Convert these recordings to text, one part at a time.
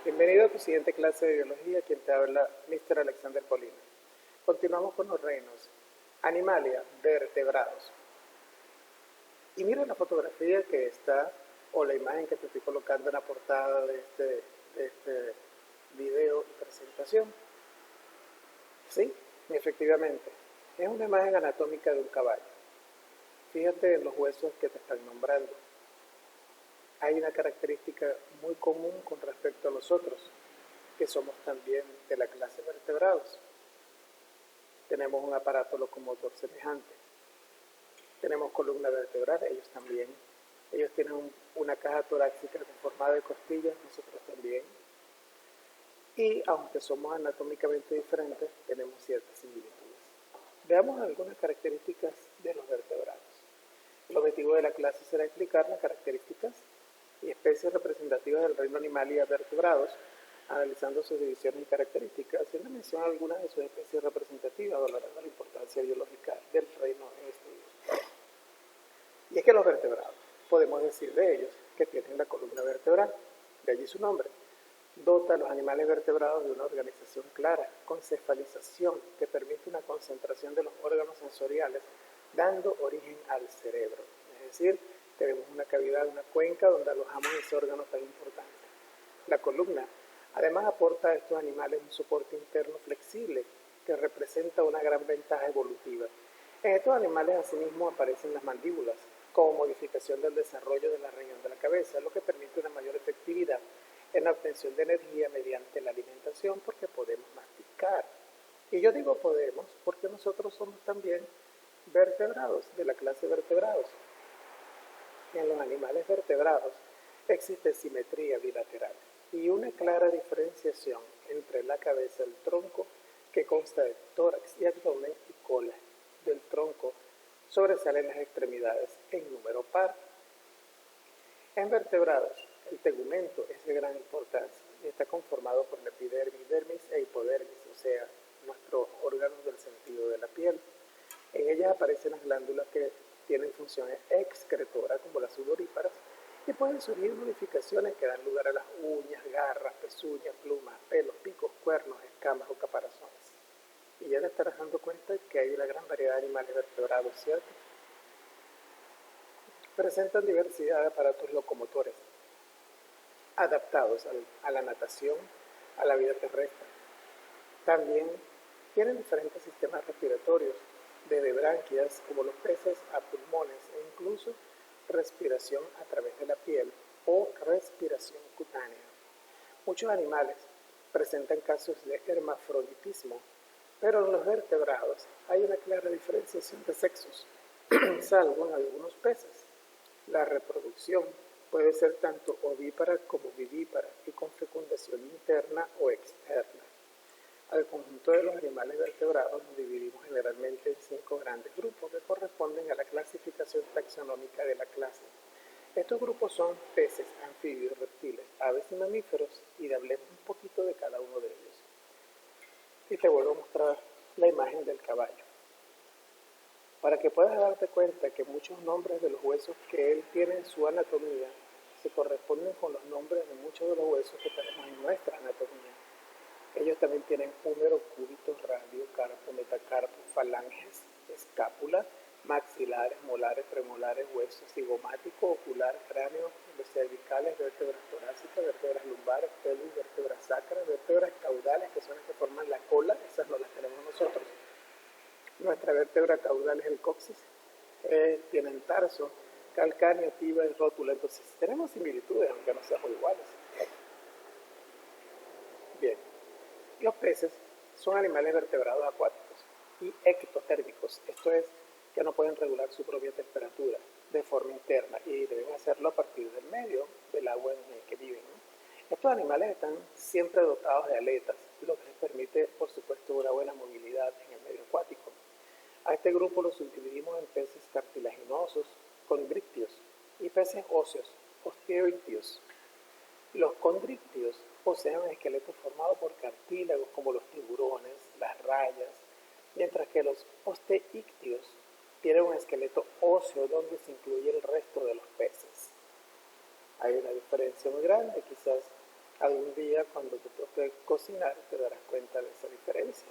Bienvenido a tu siguiente clase de biología, quien te habla Mr. Alexander Colina. Continuamos con los reinos Animalia, vertebrados. Y mira la fotografía que está, o la imagen que te estoy colocando en la portada de este video y presentación. Sí, efectivamente, es una imagen anatómica de un caballo. Fíjate en los huesos que te están nombrando. Hay una característica muy común con respecto a nosotros, que somos también de la clase vertebrados. Tenemos un aparato locomotor semejante. Tenemos columna vertebral, ellos también. Ellos tienen una caja torácica conformada de costillas, nosotros también. Y aunque somos anatómicamente diferentes, tenemos ciertas similitudes. Veamos algunas características de los vertebrados. El objetivo de la clase será explicar las características y especies representativas del reino Animalia vertebrados, analizando sus divisiones y características, haciendo mención a algunas de sus especies representativas, valorando la importancia biológica del reino en estudio. Y es que los vertebrados, podemos decir de ellos que tienen la columna vertebral, de allí su nombre. Dota a los animales vertebrados de una organización clara, con cefalización, que permite una concentración de los órganos sensoriales, dando origen al cerebro. Es decir, tenemos una cavidad, una cuenca donde alojamos ese órgano tan importante. La columna además aporta a estos animales un soporte interno flexible que representa una gran ventaja evolutiva. En estos animales asimismo aparecen las mandíbulas como modificación del desarrollo de la región de la cabeza, lo que permite una mayor efectividad en la obtención de energía mediante la alimentación porque podemos masticar. Y yo digo podemos porque nosotros somos también vertebrados, de la clase vertebrados. En los animales vertebrados existe simetría bilateral y una clara diferenciación entre la cabeza y el tronco, que consta de tórax y abdomen y cola. Del tronco sobresalen las extremidades en número par. En vertebrados, el tegumento es de gran importancia y está conformado por la epidermis, dermis e hipodermis, o sea, nuestros órganos del sentido de la piel. En ellas aparecen las glándulas que tienen funciones excretoras como las sudoríparas y pueden surgir modificaciones que dan lugar a las uñas, garras, pezuñas, plumas, pelos, picos, cuernos, escamas o caparazones. Y ya te estarás dando cuenta que hay una gran variedad de animales vertebrados, ¿cierto? Presentan diversidad de aparatos locomotores adaptados a la natación, a la vida terrestre. También tienen diferentes sistemas respiratorios, desde branquias como los peces a pulmones e incluso respiración a través de la piel o respiración cutánea. Muchos animales presentan casos de hermafroditismo, pero en los vertebrados hay una clara diferenciación de sexos, salvo en algunos peces. La reproducción puede ser tanto ovípara como vivípara y con fecundación interna o externa. Al conjunto de los animales vertebrados nos dividimos generalmente en 5 grandes grupos que corresponden a la clasificación taxonómica de la clase. Estos grupos son peces, anfibios, reptiles, aves y mamíferos, y hablemos un poquito de cada uno de ellos. Y te vuelvo a mostrar la imagen del caballo, para que puedas darte cuenta que muchos nombres de los huesos que él tiene en su anatomía se corresponden con los nombres de muchos de los huesos que tenemos en nuestra anatomía. Ellos también tienen húmero, cúbito, radio, carpo, metacarpo, falanges, escápula, maxilares, molares, premolares, huesos cigomático, ocular, cráneo, los cervicales, vértebras torácicas, vértebras lumbares, pelvis, vértebras sacras, vértebras caudales, que son las que forman la cola, esas no las tenemos nosotros. Nuestra vértebra caudal es el coxis, tienen tarso, calcáneo, tibia y rótula, entonces tenemos similitudes, aunque no seamos iguales. Bien. Los peces son animales vertebrados acuáticos y ectotérmicos, esto es, que no pueden regular su propia temperatura de forma interna y deben hacerlo a partir del medio del agua en el que viven. Estos animales están siempre dotados de aletas, lo que les permite, por supuesto, una buena movilidad en el medio acuático. A este grupo los subdividimos en peces cartilaginosos, condrictios, y peces óseos, osteoictios. Los condrictios poseen un esqueleto formado por cartílagos como los tiburones, las rayas, mientras que los osteíctios tienen un esqueleto óseo donde se incluye el resto de los peces. Hay una diferencia muy grande, quizás Algún día cuando te toque cocinar te darás cuenta de esa diferencia.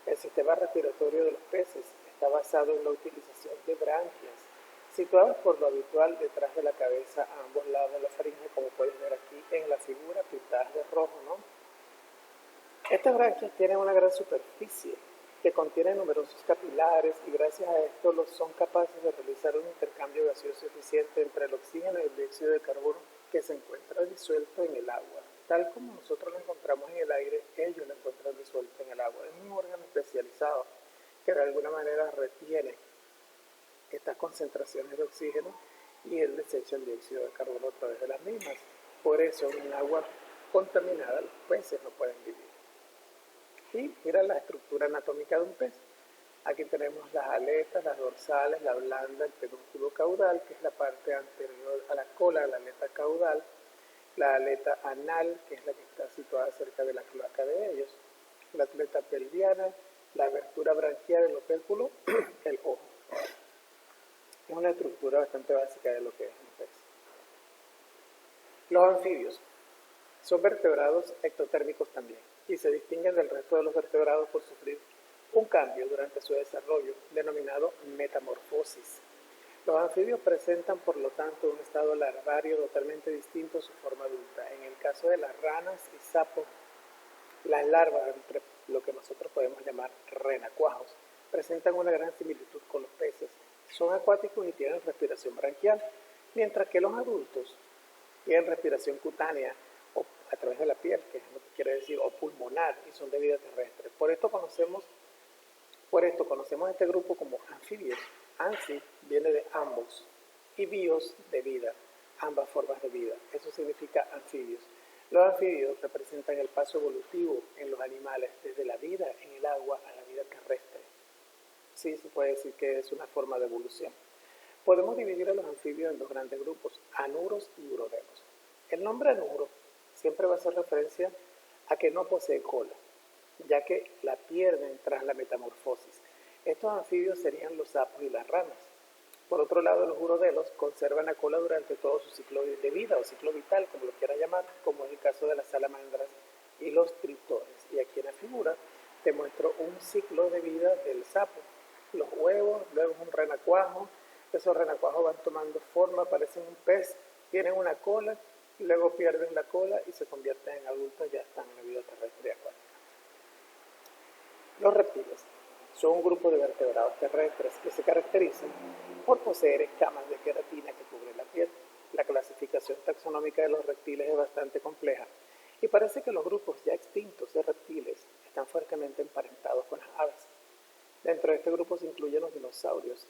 El sistema respiratorio de los peces está basado en la utilización de branquias, situadas por lo habitual detrás de la cabeza a ambos lados de la faringe, como puedes ver aquí en la figura pintadas de rojo, ¿no? Estas branquias tienen una gran superficie que contiene numerosos capilares y gracias a esto son capaces de realizar un intercambio gaseoso eficiente entre el oxígeno y el dióxido de carbono que se encuentra disuelto en el agua. Tal como nosotros lo encontramos en el aire, ellos lo encuentran disuelto en el agua. Es un órgano especializado que de alguna manera retiene estas concentraciones de oxígeno y él desecha el dióxido de carbono a través de las mismas. Por eso en un agua contaminada los peces no pueden vivir. Y mira la estructura anatómica de un pez. Aquí tenemos las aletas, las dorsales, la blanda, el pedúnculo caudal, que es la parte anterior a la cola, la aleta caudal, la aleta anal, que es la que está situada cerca de la cloaca de ellos, la aleta pelviana, la abertura branquial del opérculo, el ojo. Es una estructura bastante básica de lo que es un pez. Los anfibios son vertebrados ectotérmicos también y se distinguen del resto de los vertebrados por sufrir un cambio durante su desarrollo denominado metamorfosis. Los anfibios presentan por lo tanto un estado larvario totalmente distinto a su forma adulta. En el caso de las ranas y sapos, las larvas, entre lo que nosotros podemos llamar renacuajos, presentan una gran similitud con los peces. Son acuáticos y tienen respiración branquial, mientras que los adultos tienen respiración cutánea o a través de la piel, que es lo que quiere decir, o pulmonar, y son de vida terrestre. Por esto conocemos este grupo como anfibios. Anfi viene de ambos y bios de vida, ambas formas de vida. Eso significa anfibios. Los anfibios representan el paso evolutivo en los animales desde la vida en el agua a la vida terrestre. Sí, se puede decir que es una forma de evolución. Podemos dividir a los anfibios en dos grandes grupos, anuros y urodelos. El nombre anuro siempre va a hacer referencia a que no posee cola, ya que la pierden tras la metamorfosis. Estos anfibios serían los sapos y las ranas. Por otro lado, los urodelos conservan la cola durante todo su ciclo de vida o ciclo vital, como lo quiera llamar, como es el caso de las salamandras y los tritones. Y aquí en la figura te muestro un ciclo de vida del sapo. Los huevos, luego un renacuajo. Esos renacuajos van tomando forma, parecen un pez, tienen una cola, luego pierden la cola y se convierten en adultos, ya están en la vida terrestre y acuática. Los reptiles son un grupo de vertebrados terrestres que se caracterizan por poseer escamas de queratina que cubren la piel. La clasificación taxonómica de los reptiles es bastante compleja y parece que los grupos ya extintos de reptiles están fuertemente emparentados con las aves. Dentro de este grupo se incluyen los dinosaurios,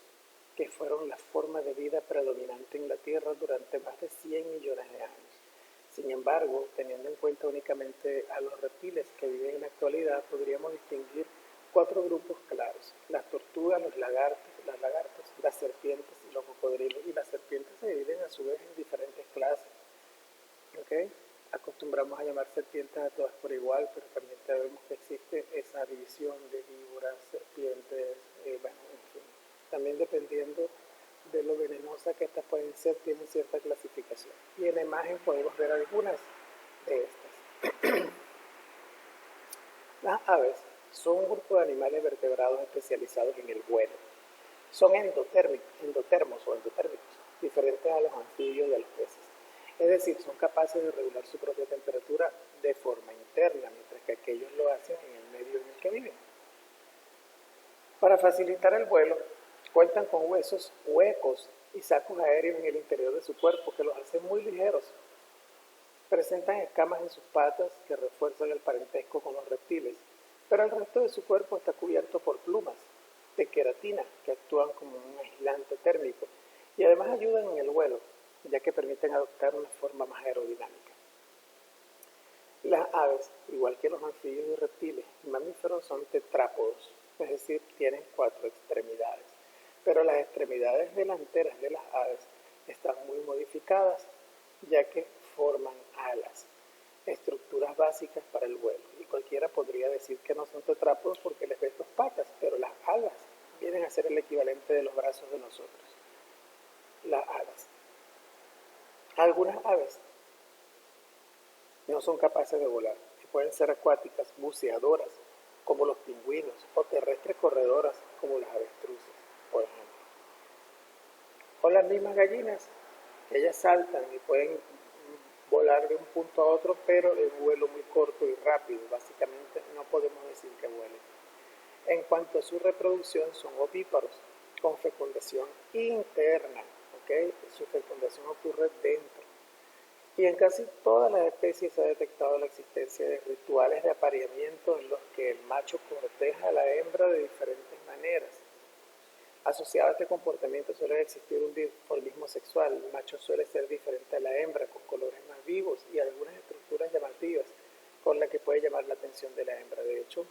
que fueron la forma de vida predominante en la Tierra durante más de 100 millones de años. Sin embargo, teniendo en cuenta únicamente a los reptiles que viven en la actualidad, podríamos distinguir 4 grupos claros: las tortugas, los lagartos, las serpientes y los cocodrilos. Y las serpientes se dividen a su vez en diferentes clases. ¿Okay? Acostumbramos a llamar serpientes a todas por igual, pero también sabemos que existe esa división de víboras, serpientes, bueno, en fin. También dependiendo de lo venenosa que estas pueden ser, tienen cierta clasificación. Y en la imagen podemos ver algunas de estas. Las aves son un grupo de animales vertebrados especializados en el vuelo. Son endotermos, diferentes a los anfibios y a los peces. Es decir, son capaces de regular su propia temperatura de forma interna, mientras que aquellos lo hacen en el medio en el que viven. Para facilitar el vuelo, cuentan con huesos huecos y sacos aéreos en el interior de su cuerpo que los hacen muy ligeros. Presentan escamas en sus patas que refuerzan el parentesco con los reptiles, pero el resto de su cuerpo está cubierto por plumas de queratina que actúan como un aislante térmico y además ayudan en el vuelo, ya que permiten adoptar una forma más aerodinámica. Las aves, igual que los anfibios y reptiles y mamíferos, son tetrápodos, es decir, tienen 4 extremidades, pero las extremidades delanteras de las aves están muy modificadas, ya que forman alas, estructuras básicas para el vuelo. Y cualquiera podría decir que no son tetrápodos porque les ves 2 patas, pero las alas vienen a ser el equivalente de los brazos de nosotros. Las alas. Algunas aves no son capaces de volar y pueden ser acuáticas, buceadoras, como los pingüinos, o terrestres corredoras, como las avestruces, por ejemplo. O las mismas gallinas, que ellas saltan y pueden volar de un punto a otro, pero en vuelo muy corto y rápido. Básicamente no podemos decir que vuelen. En cuanto a su reproducción, son ovíparos, con fecundación interna, ¿okay? Su fecundación ocurre dentro. Y en casi todas las especies se ha detectado la existencia de rituales de apareamiento en los que el macho corteja a la hembra de diferentes maneras. Asociado a este comportamiento suele existir un dimorfismo sexual. El macho suele ser diferente a la hembra, con colores más vivos y algunas estructuras llamativas, con las que puede llamar la atención de la hembra. De hecho,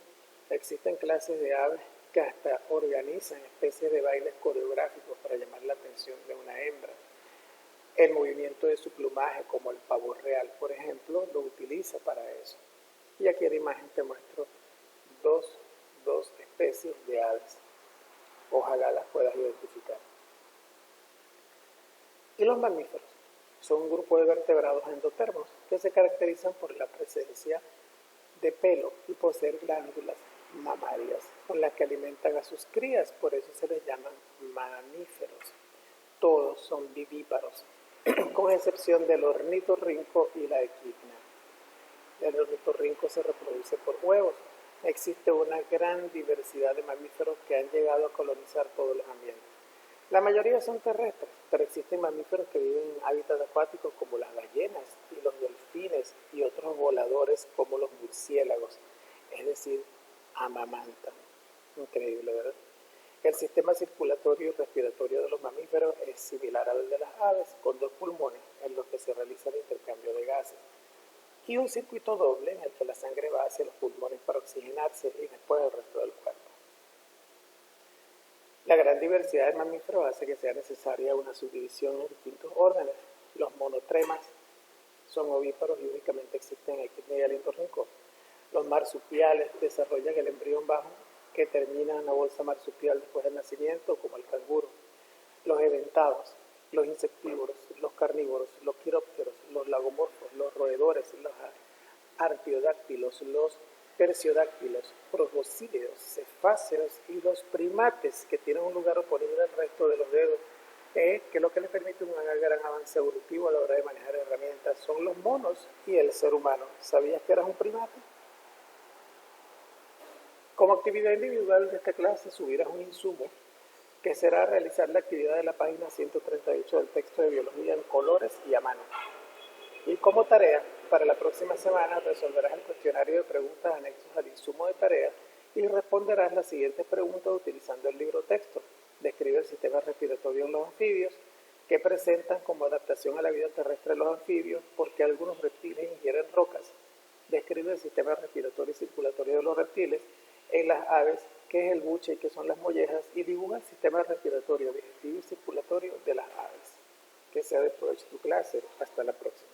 existen clases de aves que hasta organizan especies de bailes coreográficos para llamar la atención de una hembra. El movimiento de su plumaje, como el pavo real, por ejemplo, lo utiliza para eso. Y aquí en la imagen te muestro dos especies de aves. Ojalá las puedas identificar. Y los mamíferos son un grupo de vertebrados endotermos que se caracterizan por la presencia de pelo y poseer glándulas mamarias con las que alimentan a sus crías, por eso se les llaman mamíferos. Todos son vivíparos, con excepción del ornitorrinco y la equidna. El ornitorrinco se reproduce por huevos. Existe una gran diversidad de mamíferos que han llegado a colonizar todos los ambientes. La mayoría son terrestres, pero existen mamíferos que viven en hábitats acuáticos como las ballenas y los delfines y otros voladores como los murciélagos, es decir, amamantan. Increíble, ¿verdad? El sistema circulatorio y respiratorio de los mamíferos es similar al de las aves, con dos pulmones en los que se realiza el intercambio de gases y un circuito doble en el que la sangre va hacia los pulmones para oxigenarse y después el resto del cuerpo. La gran diversidad de mamíferos hace que sea necesaria una subdivisión en distintos órdenes. Los monotremas son ovíparos y únicamente existen en Equidna y Ornitorrinco. Los marsupiales desarrollan el embrión bajo que termina en la bolsa marsupial después del nacimiento, como el canguro. Los edentados, los insectívoros, los carnívoros, los quirópteros, los lagomorfos, los roedores, los artiodáctilos, los terciodáctilos, proboscídeos, cefáceos y los primates, que tienen un lugar oponible al resto de los dedos, que es lo que les permite un gran avance evolutivo a la hora de manejar herramientas. Son los monos y el ser humano. ¿Sabías que eras un primate? Como actividad individual de esta clase subirás un insumo que será realizar la actividad de la página 138 del texto de biología en colores y a mano. Y como tarea, para la próxima semana resolverás el cuestionario de preguntas anexos al insumo de tarea y responderás las siguientes preguntas utilizando el libro texto. Describe el sistema respiratorio en los anfibios, qué presentan como adaptación a la vida terrestre de los anfibios, por qué algunos reptiles ingieren rocas. Describe el sistema respiratorio y circulatorio de los reptiles, en las aves, qué es el buche y qué son las mollejas, y dibuja el sistema respiratorio, digestivo y circulatorio de las aves. Que sea de provecho tu clase. Hasta la próxima.